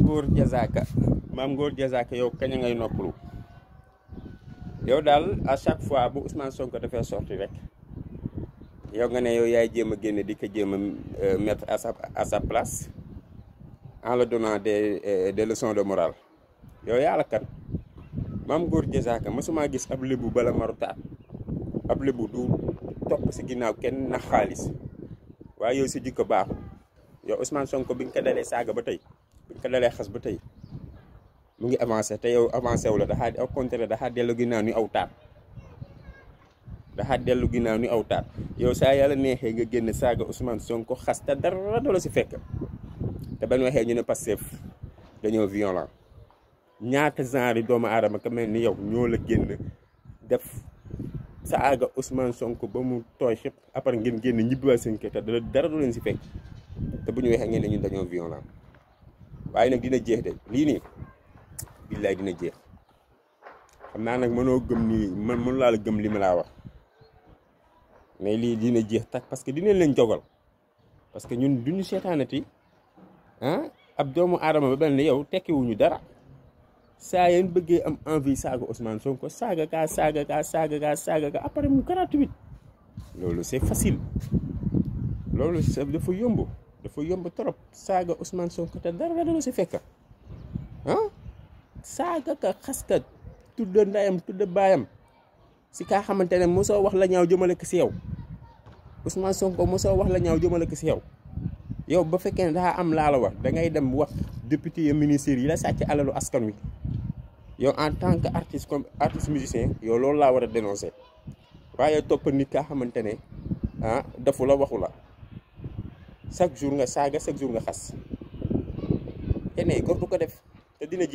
Ngor Diazaka Mame Ngor Diazaka yow kañ ngay noppalu yow daal à chaque fois bu Ousmane Sonko dafay sorti rek yow nga ne yow yaay jéem a génne di ko jéem a mettre à sa place en le donnant des leçons de morale yow yàlla kan Mame Ngor Diazaka mosuma gis ab lébu bala marutaat ab lébu du topp si ginnaaw kenn na xaalis waaye yow si jikko baaxul yow Ousmane Sonko bi nga ko dalee saaga ba tey bi nga ko dalee xas ba tey mu ngi avancé te yow avancé wu la daxaa au contraire daxaa dellu ginnaaw ni aw taat yow saa yàlla neexee nga génn saaga Ousmane Sonko xas te dara du la si fekk te ban waxee ñu ne Pastef dañoo violent ñaata genre yi doomu aadama ka mel ni yow ñoo la génn def saaga Ousmane Sonko ba mu tooy xëpp après ngeen génn ñibbiwaat seen kër te dara du leen si fekk te bu ñu waxee ngeen ne ñun dañoo violent waaye nag dina jeex de lii nii billaay dina jeex xam naa nag mënoo gëm nii mënu laa la gëm li ma laa wax mais lii dina jeex tak parce que dinañ leen jogal parce que ñun duñu seetaanati ab doomu aadama ba mel ni yow tekkiwuñu dara saa yéen bëggee am envie saaga Ousmane Sonko saaga ka après mu gratuit loolu c'est facile loolu dafa yomb trop saaga Ousmane Sonko te dara du la si fekk saaga ka xas ka tudd ndayam tudd baayam si kaa xamante ne mosoo wax la ñaaw jëmale ko si yow Ousmane Sonko mosoo wax la ñaaw jëmale ko si yow ba fekkee ne daa am laa la wax da ngay dem wax député ya ministère yi la sàcc alalu askan wi yow en tant que artiste comme artiste musicien yow loolu laa war a dénoncer waaye topp nit kaa xamante ne defu la waxu la chaque jour nga saaga chaque jour nga xas te ne góor du ko def te dina